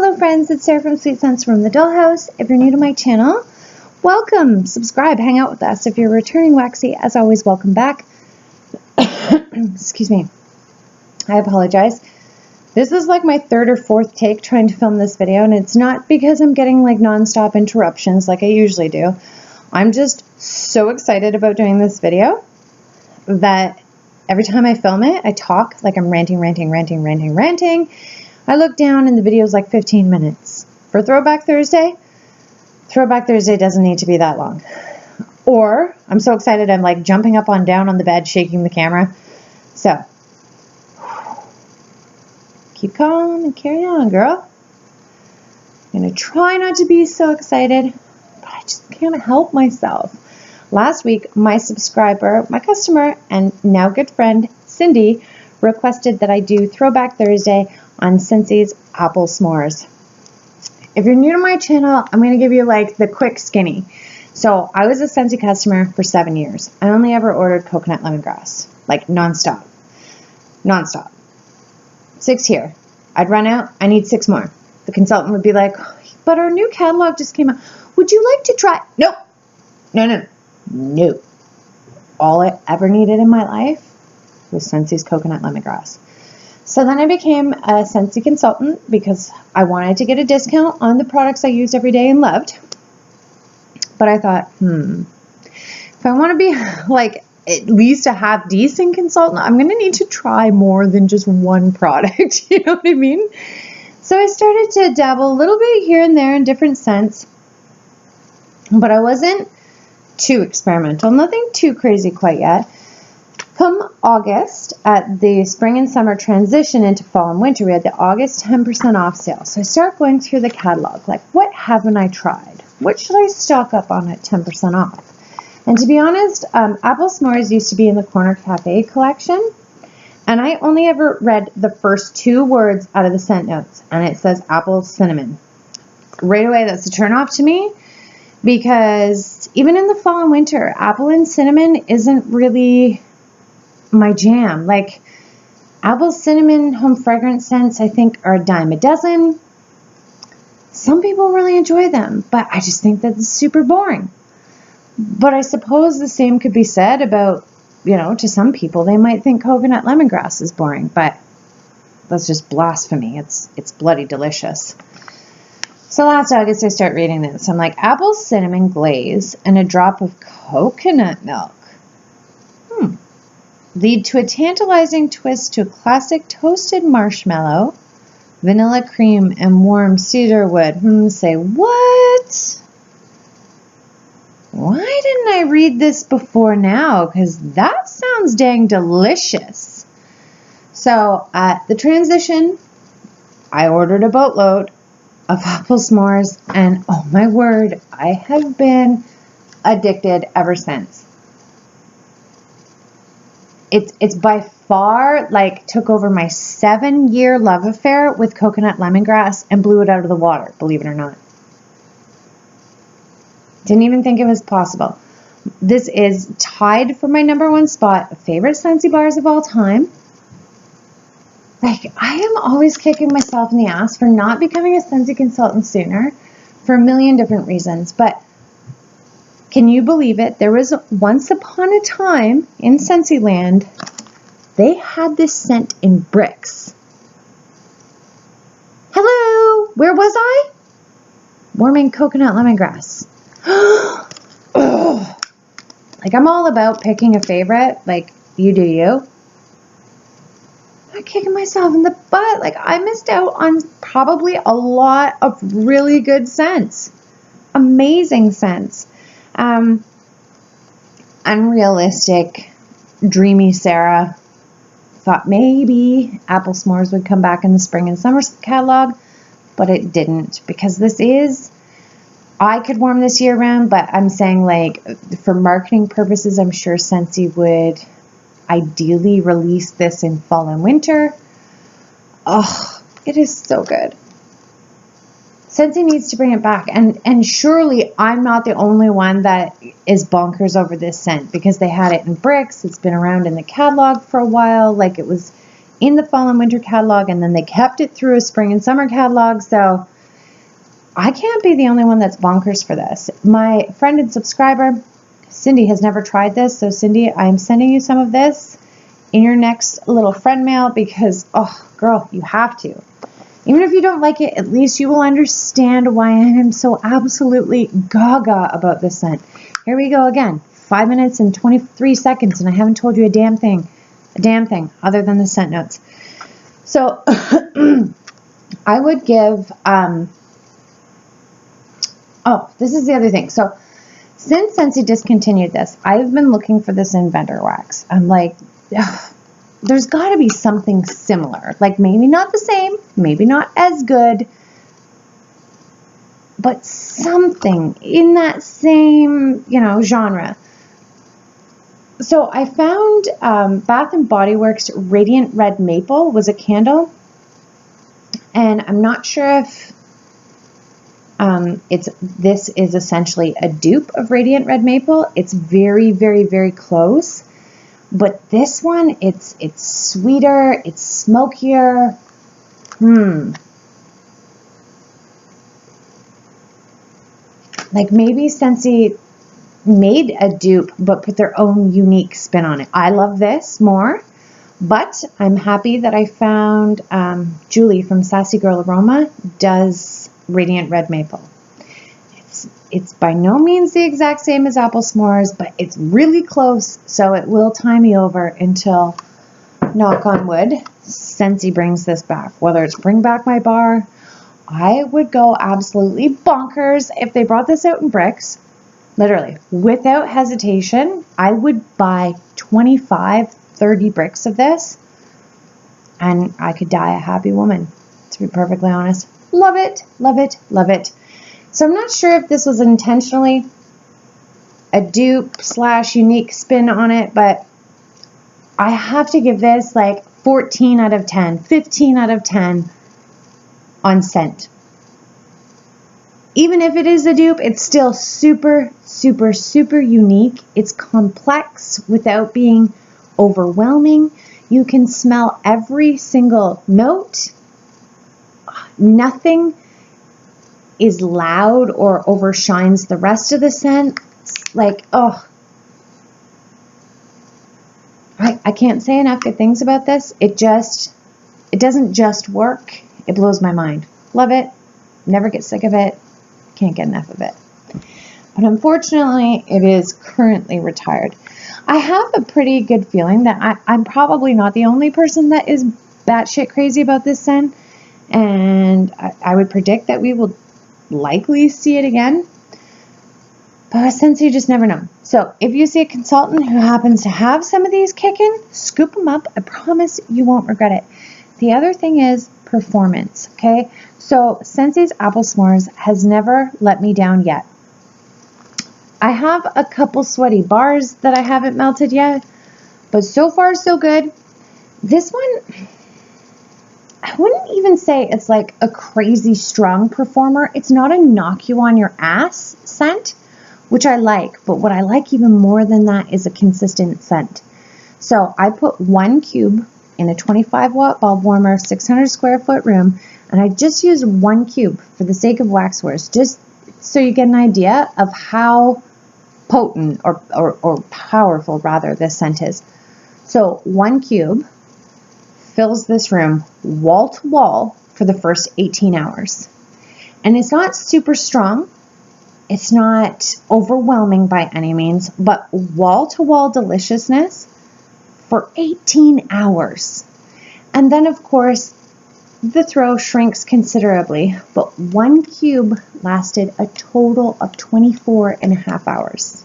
Hello friends, it's Sarah from Sweet Scents from the Dollhouse. If you're new to my channel, welcome, subscribe, hang out with us. If you're returning waxy, as always, welcome back. Excuse me, I apologize. This is like my third or fourth take trying to film this video, and it's not because I'm getting like non-stop interruptions like I usually do. I'm just so excited about doing this video that every time I film it, I talk like I'm ranting. I look down and the video is like 15 minutes. For Throwback Thursday doesn't need to be that long. Or I'm so excited I'm like jumping up and down on the bed, shaking the camera. So, keep calm and carry on, girl. I'm going to try not to be so excited, but I just can't help myself. Last week, my subscriber, my customer, and now good friend, Cindy, requested that I do Throwback Thursday on Scentsy's apple s'mores. If you're new to my channel, I'm going to give you like the quick skinny. So I was a Scentsy customer for 7 years. I only ever ordered coconut lemongrass, like nonstop. 6 here. I'd run out. I need 6 more. The consultant would be like, but our new catalog just came out. Would you like to try? Nope. No. All I ever needed in my life was Scentsy's coconut lemongrass. So then I became a Scentsy consultant because I wanted to get a discount on the products I used every day and loved. But I thought, if I want to be like at least a half decent consultant, I'm going to need to try more than just one product. You know what I mean? So I started to dabble a little bit here and there in different scents, but I wasn't too experimental, nothing too crazy quite yet. Come August, at the spring and summer transition into fall and winter, we had the August 10% off sale. So I start going through the catalog, like what haven't I tried? What should I stock up on at 10% off? And to be honest, Apple S'mores used to be in the Corner Cafe collection, and I only ever read the first 2 words out of the scent notes, and it says apple cinnamon. Right away, that's a turn off to me, because even in the fall and winter, apple and cinnamon isn't really my jam. Like apple cinnamon home fragrance scents, I think are a dime a dozen. Some people really enjoy them, but I just think that's super boring. But I suppose the same could be said about, to some people, they might think coconut lemongrass is boring, but that's just blasphemy. It's bloody delicious. So last August, I start reading this. I'm like, apple cinnamon glaze and a drop of coconut milk. Lead to a tantalizing twist to a classic toasted marshmallow, vanilla cream, and warm cedar wood. Say what? Why didn't I read this before now? Because that sounds dang delicious. So at the transition, I ordered a boatload of apple s'mores, and oh my word, I have been addicted ever since. It's by far like took over my 7-year love affair with coconut lemongrass and blew it out of the water, believe it or not. Didn't even think it was possible. This is tied for my #1 spot of favorite Scentsy bars of all time. Like, I am always kicking myself in the ass for not becoming a Scentsy consultant sooner for a million different reasons. But can you believe it? There was once upon a time in Scentsy land, they had this scent in bricks. Hello, where was I? Warming coconut lemongrass. Like, I'm all about picking a favorite. Like, you do you. I'm kicking myself in the butt. Like, I missed out on probably a lot of really good scents. Amazing scents. Unrealistic, dreamy Sarah thought maybe apple s'mores would come back in the spring and summer catalog, but it didn't, because I could warm this year round, but I'm saying, like, for marketing purposes, I'm sure Scentsy would ideally release this in fall and winter. Oh, it is so good. Scentsy needs to bring it back, and surely I'm not the only one that is bonkers over this scent, because they had it in bricks. It's been around in the catalog for a while. Like, it was in the fall and winter catalog, and then they kept it through a spring and summer catalog. So I can't be the only one that's bonkers for this. My friend and subscriber, Cindy, has never tried this. So Cindy, I'm sending you some of this in your next little friend mail because, oh, girl, you have to. Even if you don't like it, at least you will understand why I am so absolutely gaga about this scent. Here we go again. 5 minutes and 23 seconds, and I haven't told you a damn thing other than the scent notes. So I would give, oh, this is the other thing. So since Scentsy discontinued this, I've been looking for this in vendor wax. I'm like, ugh, there's got to be something similar. Like maybe not the same, maybe not as good, but something in that same, genre. So I found Bath & Body Works Radiant Red Maple was a candle. And I'm not sure if this is essentially a dupe of Radiant Red Maple. It's very, very, very close. But this one, it's sweeter, it's smokier. Like maybe Scentsy made a dupe but put their own unique spin on it. I love this more, but I'm happy that I found Julie from Sassy Girl Aroma does Radiant Red Maple. It's by no means the exact same as Apple S'mores, but it's really close, so it will tie me over until, knock on wood, Scentsy brings this back. Whether it's bring back my bar, I would go absolutely bonkers if they brought this out in bricks. Literally, without hesitation, I would buy 25, 30 bricks of this, and I could die a happy woman, to be perfectly honest. Love it, love it, love it. So I'm not sure if this was intentionally a dupe / unique spin on it, but I have to give this like 14 out of 10, 15 out of 10 on scent. Even if it is a dupe, it's still super, super, super unique. It's complex without being overwhelming. You can smell every single note. Nothing is loud or overshines the rest of the scent. Like, oh, I can't say enough good things about this. It doesn't just work. It blows my mind. Love it. Never get sick of it. Can't get enough of it. But unfortunately, it is currently retired. I have a pretty good feeling that I'm probably not the only person that is batshit crazy about this scent. And I would predict that we will likely see it again. But since you just never know. So if you see a consultant who happens to have some of these kicking, scoop them up. I promise you won't regret it. The other thing is performance, okay? So Scentsy's Apple S'mores has never let me down yet. I have a couple sweaty bars that I haven't melted yet, but so far so good. This one, I wouldn't even say it's like a crazy strong performer. It's not a knock you on your ass scent, which I like, but what I like even more than that is a consistent scent. So I put 1 cube in a 25-watt bulb warmer, 600 square foot room, and I just used 1 cube for the sake of waxwares, just so you get an idea of how potent or powerful rather this scent is. So 1 cube fills this room wall to wall for the first 18 hours. And it's not super strong. It's not overwhelming by any means, but wall to wall deliciousness for 18 hours. And then of course, the throw shrinks considerably, but 1 cube lasted a total of 24 and a half hours.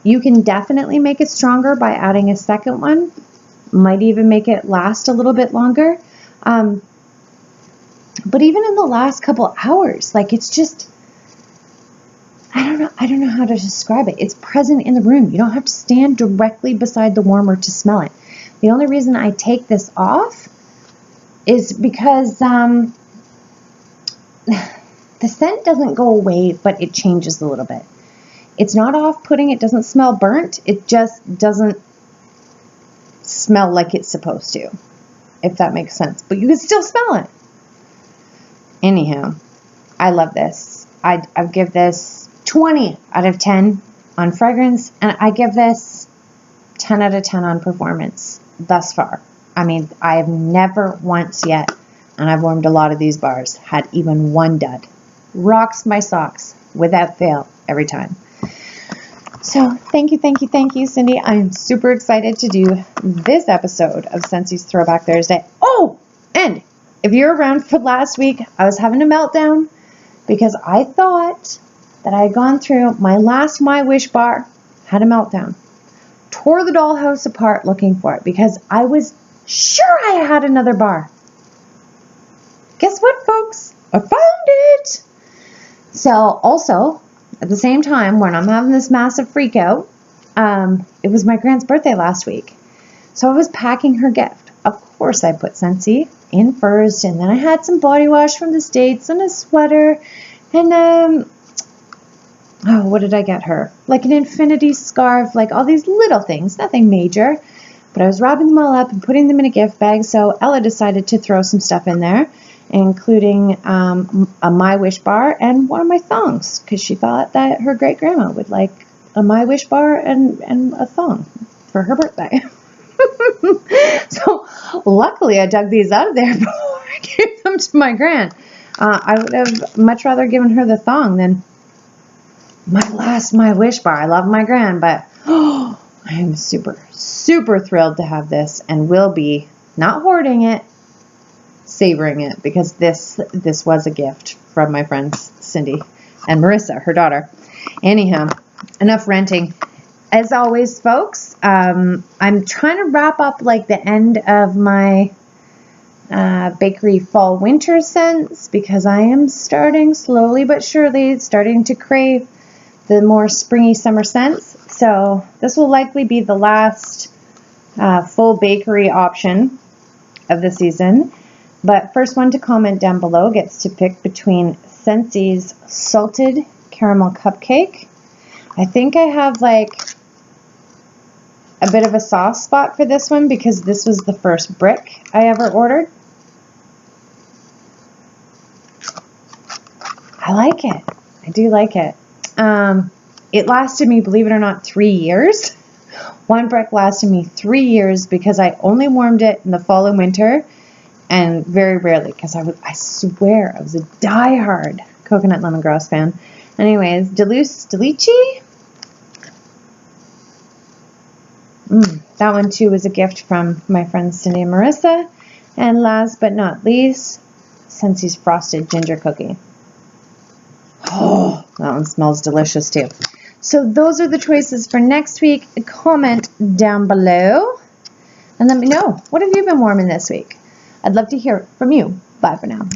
You can definitely make it stronger by adding a second one. Might even make it last a little bit longer. But even in the last couple hours, like it's just, I don't know how to describe it. It's present in the room. You don't have to stand directly beside the warmer to smell it. The only reason I take this off is because the scent doesn't go away, but it changes a little bit. It's not off-putting. It doesn't smell burnt. It just doesn't smell like it's supposed to, if that makes sense. But you can still smell it. Anyhow, I love this. I give this 20 out of 10 on fragrance, and I give this 10 out of 10 on performance thus far. I mean, I have never once yet, and I've warmed a lot of these bars, had even one dud. Rocks my socks without fail every time. So thank you, Cindy. I'm super excited to do this episode of Scentsy's Throwback Thursday. Oh, and if you're around for last week, I was having a meltdown because I thought that I had gone through my last My Wish bar, had a meltdown, tore the dollhouse apart looking for it because I was sure I had another bar. Guess what, folks? I found it. So also, at the same time, when I'm having this massive freak out, it was my grand's birthday last week. So I was packing her gift. Of course, I put Scentsy in first, and then I had some body wash from the States and a sweater, and oh, what did I get her? Like an infinity scarf, like all these little things, nothing major. But I was wrapping them all up and putting them in a gift bag, so Ella decided to throw some stuff in there, including a My Wish bar and one of my thongs, because she thought that her great-grandma would like a My Wish bar and a thong for her birthday. So luckily I dug these out of there before I gave them to my gran. I would have much rather given her the thong than my last My Wish bar. I love my gran, but I am super, super thrilled to have this, and will be not hoarding it, savoring it, because this was a gift from my friends Cindy and Marissa, her daughter. Anyhow, enough ranting. As always, folks, I'm trying to wrap up like the end of my bakery fall winter scents, because I am starting slowly but surely starting to crave the more springy summer scents. So this will likely be the last full bakery option of the season. But first one to comment down below gets to pick between Scentsy's Salted Caramel Cupcake. I think I have like a bit of a soft spot for this one because this was the first brick I ever ordered. I like it. I do like it. It lasted me, believe it or not, 3 years. One brick lasted me 3 years because I only warmed it in the fall and winter, and very rarely, because I swear I was a die-hard coconut lemongrass fan. Anyways, Delici. That one too was a gift from my friends Cindy and Marissa. And last but not least, Scentsy's Frosted Ginger Cookie. Oh, that one smells delicious too. So those are the choices for next week. Comment down below and let me know, what have you been warming this week? I'd love to hear from you. Bye for now.